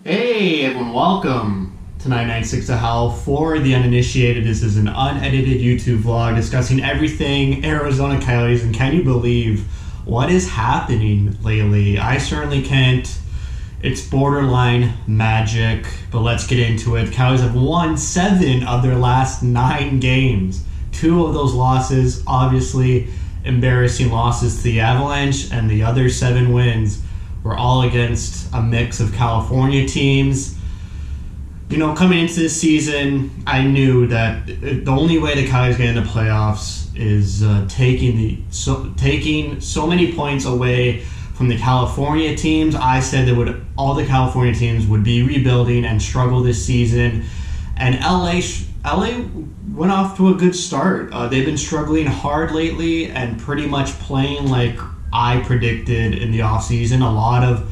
Hey everyone, welcome to 996 to Howl. For the uninitiated, this is an unedited YouTube vlog discussing everything Arizona Coyotes, and can you believe what is happening lately? I certainly can't. It's borderline magic, but let's get into it. Coyotes have won 7 of their last 9 games. 2 of those losses, obviously embarrassing losses to the Avalanche, and the other 7 wins were all against a mix of California teams. You know, coming into this season, I knew that the only way the Coyotes get into playoffs is taking so many points away from the California teams. I said that all the California teams would be rebuilding and struggle this season, and LA went off to a good start. They've been struggling hard lately and pretty much playing like I predicted in the offseason. A lot of,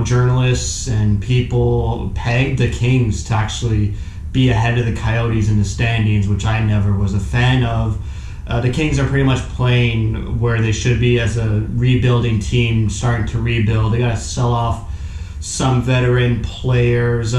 journalists and people pegged the Kings to actually be ahead of the Coyotes in the standings, which I never was a fan of. The Kings are pretty much playing where they should be as a rebuilding team, starting to rebuild. They got to sell off some veteran players.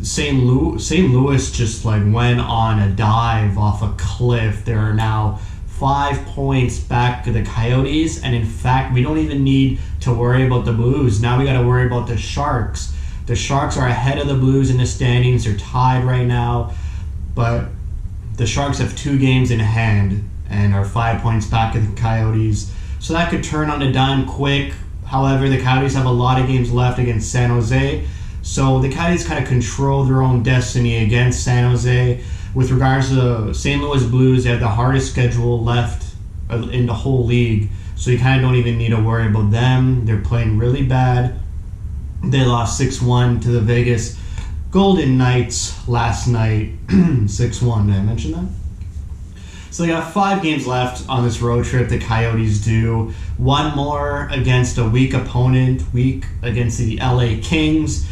St. Louis just went on a dive off a cliff. There are now 5 points back to the Coyotes, and in fact, we don't even need to worry about the Blues. Now we got to worry about the Sharks. The Sharks are ahead of the Blues in the standings. They're tied right now, but the Sharks have 2 games in hand and are 5 points back of the Coyotes. So that could turn on a dime quick. However, the Coyotes have a lot of games left against San Jose, so the Coyotes kind of control their own destiny against San Jose. With regards to the St. Louis Blues, they have the hardest schedule left in the whole league, so you kind of don't even need to worry about them. They're playing really bad. They lost 6-1 to the Vegas Golden Knights last night. 6-1, did I mention that? So they got 5 games left on this road trip, the Coyotes do. 1 more against a weak opponent, weak against the LA Kings.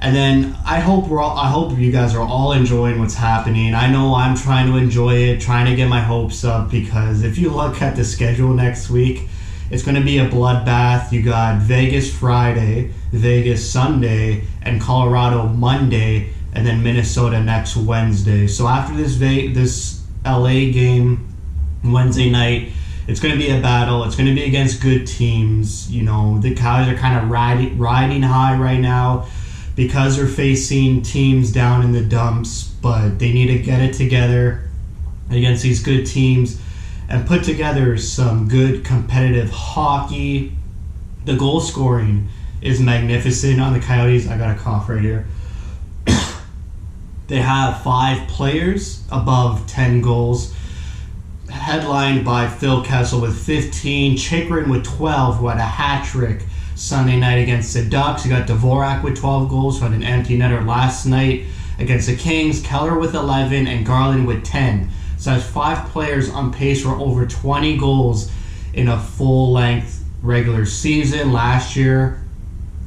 And then I hope you guys are all enjoying what's happening. I know I'm trying to enjoy it, trying to get my hopes up, because if you look at the schedule next week, it's going to be a bloodbath. You got Vegas Friday, Vegas Sunday, and Colorado Monday, and then Minnesota next Wednesday. So after this LA game Wednesday night, it's going to be a battle. It's going to be against good teams. The Coyotes are kind of riding high right now, because they're facing teams down in the dumps, but they need to get it together against these good teams and put together some good competitive hockey. The goal scoring is magnificent on the Coyotes. I got a cough right here. They have 5 players above 10 goals, headlined by Phil Kessel with 15, Chikrin with 12, who had a hat trick Sunday night against the Ducks. You got Dvorak with 12 goals, who had an empty netter last night against the Kings. Keller with 11 and Garland with 10. So that's 5 players on pace for over 20 goals in a full-length regular season. Last year,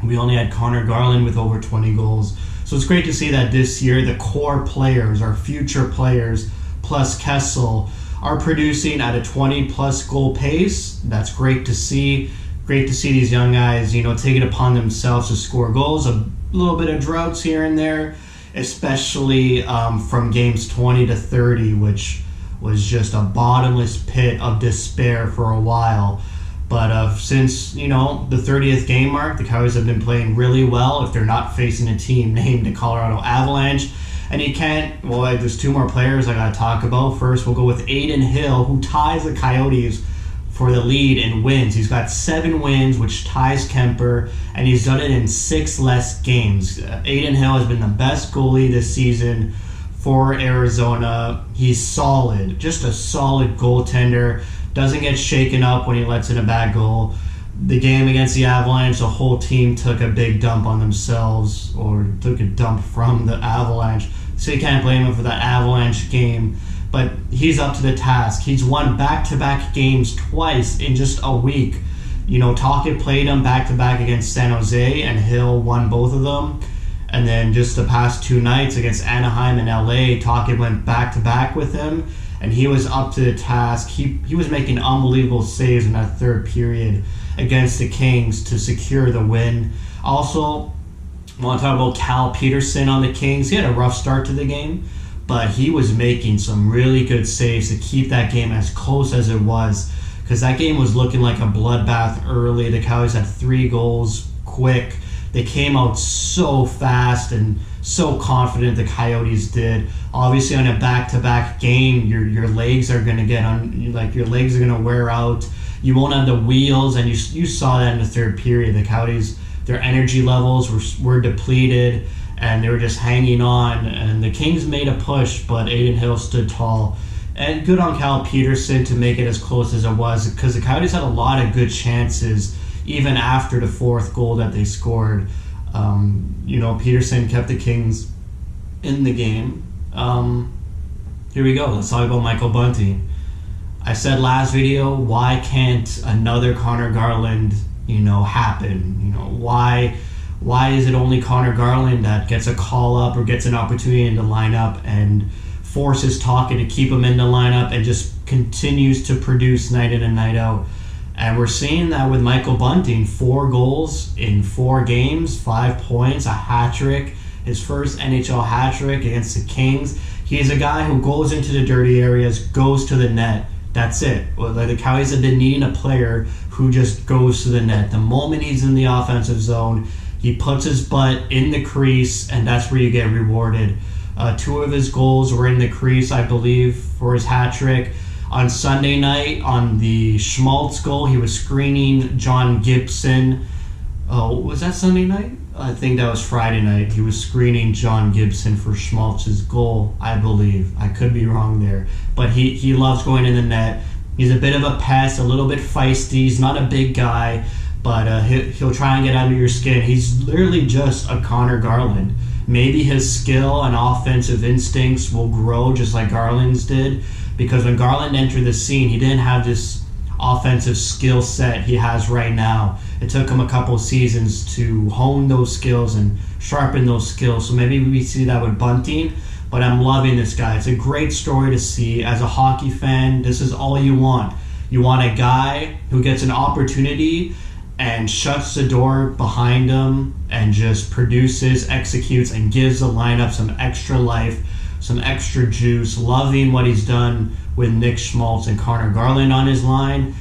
we only had Connor Garland with over 20 goals. So it's great to see that this year the core players, our future players, plus Kessel, are producing at a 20-plus goal pace. That's great to see. Great to see these young guys, take it upon themselves to score goals. A little bit of droughts here and there, especially from games 20 to 30, which was just a bottomless pit of despair for a while. But since, the 30th game mark, the Coyotes have been playing really well if they're not facing a team named the Colorado Avalanche. And there's 2 more players I got to talk about. First, we'll go with Aidan Hill, who ties the Coyotes for the lead in wins. He's got 7 wins, which ties Kemper, and he's done it in 6 less games. Aidan Hill has been the best goalie this season for Arizona. He's solid, just a solid goaltender. Doesn't get shaken up when he lets in a bad goal. The game against the Avalanche, the whole team took a big dump on themselves, or took a dump from the Avalanche. So you can't blame him for that Avalanche game. But he's up to the task. He's won back-to-back games twice in just a week. Tocchet played him back-to-back against San Jose, and Hill won both of them. And then just the past 2 nights against Anaheim and LA, Tocchet went back-to-back with him, and he was up to the task. He was making unbelievable saves in that third period against the Kings to secure the win. Also, I want to talk about Cal Peterson on the Kings. He had a rough start to the game, but he was making some really good saves to keep that game as close as it was, because that game was looking like a bloodbath early. The Coyotes had 3 goals quick. They came out so fast and so confident, the Coyotes did. Obviously, on a back-to-back game, your legs are going to get on, like your legs are going to wear out. You won't have the wheels, and you saw that in the third period. The Coyotes, their energy levels were depleted, and they were just hanging on. And the Kings made a push, but Aidan Hill stood tall. And good on Cal Peterson to make it as close as it was, because the Coyotes had a lot of good chances even after the 4th goal that they scored. Peterson kept the Kings in the game. Here we go. Let's talk about Michael Bunting. I said last video, why can't another Connor Garland, happen? Why is it only Connor Garland that gets a call up or gets an opportunity in the lineup and forces Talkin to keep him in the lineup and just continues to produce night in and night out? And we're seeing that with Michael Bunting. 4 goals in 4 games, 5 points, a hat trick, his first NHL hat trick against the Kings. He's a guy who goes into the dirty areas, goes to the net. That's it. Well, the Coyotes have been needing a player who just goes to the net. The moment he's in the offensive zone, he puts his butt in the crease, and that's where you get rewarded. 2 of his goals were in the crease, I believe, for his hat trick. On Sunday night, on the Schmaltz goal, he was screening John Gibson. Oh, was that Sunday night? I think that was Friday night. He was screening John Gibson for Schmaltz's goal, I believe. I could be wrong there. But he loves going in the net. He's a bit of a pest, a little bit feisty. He's not a big guy, but he'll try and get under your skin. He's literally just a Connor Garland. Maybe his skill and offensive instincts will grow just like Garland's did, because when Garland entered the scene, he didn't have this offensive skill set he has right now. It took him a couple seasons to hone those skills and sharpen those skills. So maybe we see that with Bunting, but I'm loving this guy. It's a great story to see. As a hockey fan, this is all you want. You want a guy who gets an opportunity and shuts the door behind him and just produces, executes, and gives the lineup some extra life, some extra juice. Loving what he's done with Nick Schmaltz and Connor Garland on his line.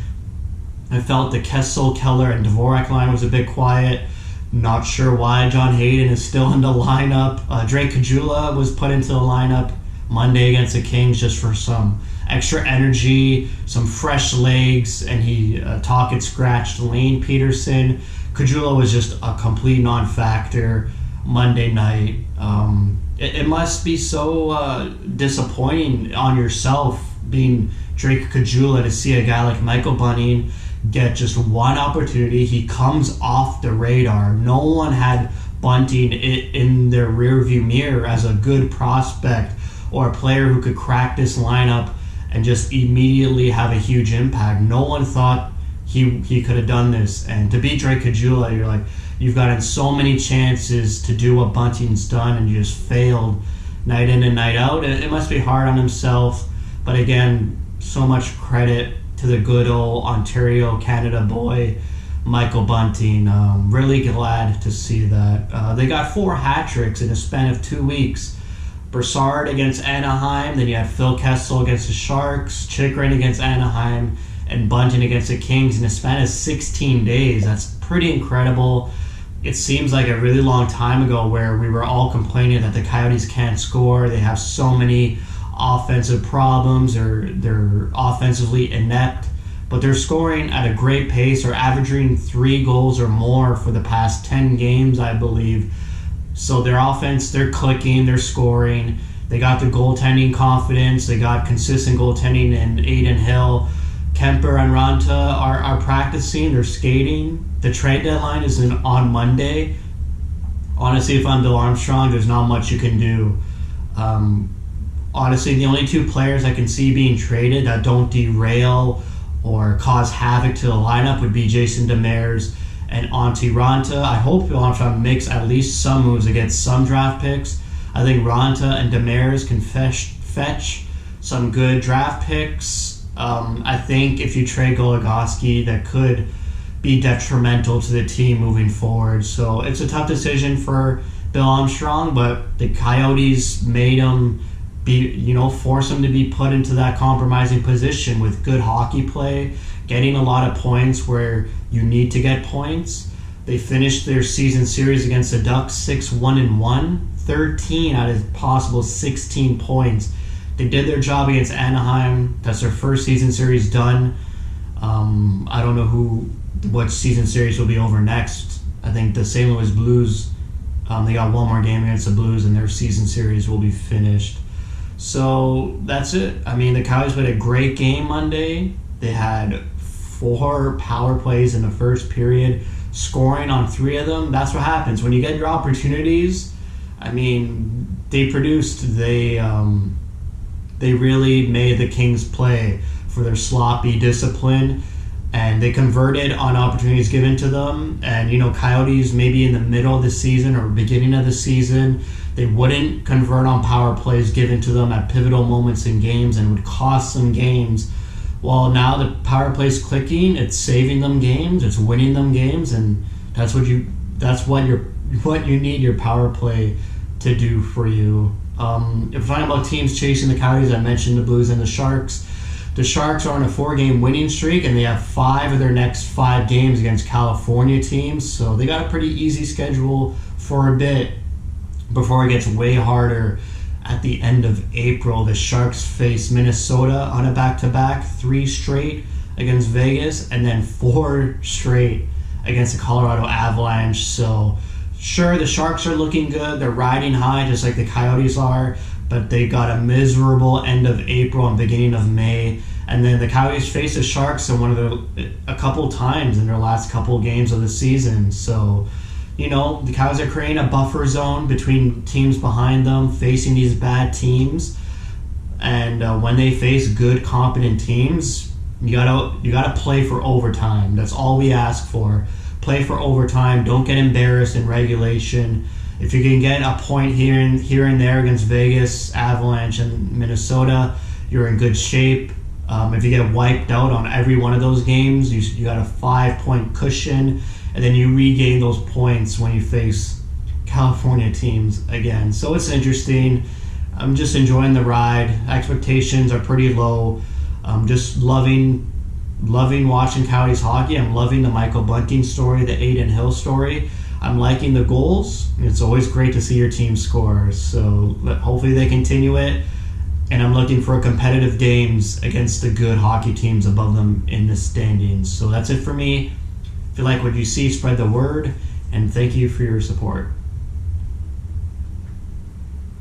I felt the Kessel, Keller, and Dvorak line was a bit quiet. Not sure why John Hayden is still in the lineup. Drake Kajula was put into the lineup Monday against the Kings just for some extra energy, some fresh legs, and he Talkett scratched Lane Peterson. Kajula was just a complete non-factor Monday night. It must be so disappointing on yourself, being Drake Kajula, to see a guy like Michael Bunting get just one opportunity. He comes off the radar. No one had Bunting in their rearview mirror as a good prospect or a player who could crack this lineup and just immediately have a huge impact. No one thought he could have done this. And to beat Drake Kajula, you're like, you've gotten so many chances to do what Bunting's done, and you just failed night in and night out. It must be hard on himself. But again, so much credit to the good old Ontario, Canada boy, Michael Bunting. Really glad to see that. They got 4 hat tricks in a span of 2 weeks. Broussard against Anaheim, then you had Phil Kessel against the Sharks, Chychrun against Anaheim, and Bunting against the Kings in a span of 16 days. That's pretty incredible. It seems like a really long time ago where we were all complaining that the Coyotes can't score. They have so many offensive problems, or they're offensively inept, but they're scoring at a great pace, or averaging 3 goals or more for the past 10 games, I believe. So their offense, they're clicking, they're scoring. They got the goaltending confidence. They got consistent goaltending in Aidan Hill. Kemper and Ranta are practicing. They're skating. The trade deadline is on Monday. Honestly, if I'm Bill Armstrong, there's not much you can do. Honestly, the only 2 players I can see being traded that don't derail or cause havoc to the lineup would be Jason Demers and Antti Ranta. I hope Bill Armstrong makes at least some moves to get some draft picks. I think Ranta and Demers can fetch some good draft picks. I think if you trade Goligoski, that could be detrimental to the team moving forward. So it's a tough decision for Bill Armstrong, but the Coyotes made him force him to be put into that compromising position with good hockey play, getting a lot of points where you need to get points. They finished their season series against the Ducks 6-1-1, 13 out of possible 16 points. They did their job against Anaheim. That's their first season series done. I don't know what season series will be over next. I think the St. Louis Blues, they got one more game against the Blues and their season series will be finished. So that's it. I mean, the Coyotes played a great game Monday. They had 4 power plays in the first period, scoring on 3 of them. That's what happens when you get your opportunities. I mean, they produced. They really made the Kings play for their sloppy discipline, and they converted on opportunities given to them. And Coyotes maybe in the middle of the season or beginning of the season, they wouldn't convert on power plays given to them at pivotal moments in games and would cost them games. Well, now the power play's clicking, it's saving them games, it's winning them games, and that's what you need your power play to do for you. If we're talking about teams chasing the Coyotes, I mentioned the Blues and the Sharks. The Sharks are on a 4-game winning streak, and they have 5 of their next 5 games against California teams, so they got a pretty easy schedule for a bit before it gets way harder. At the end of April, the Sharks face Minnesota on a back-to-back, 3 straight against Vegas, and then 4 straight against the Colorado Avalanche. So, sure, the Sharks are looking good. They're riding high just like the Coyotes are, but they got a miserable end of April and beginning of May. And then the Coyotes face the Sharks a couple times in their last couple games of the season. So, the Coyotes are creating a buffer zone between teams behind them, facing these bad teams. And when they face good, competent teams, you gotta play for overtime. That's all we ask for. Play for overtime. Don't get embarrassed in regulation. If you can get a point here and there against Vegas, Avalanche, and Minnesota, you're in good shape. If you get wiped out on every one of those games, you got a 5-point cushion, and then you regain those points when you face California teams again. So it's interesting. I'm just enjoying the ride. Expectations are pretty low. I'm just loving watching Coyotes hockey. I'm loving the Michael Bunting story, the Aidan Hill story. I'm liking the goals. It's always great to see your team score. So hopefully they continue it. And I'm looking for competitive games against the good hockey teams above them in the standings. So that's it for me. If you like what you see, spread the word. And thank you for your support.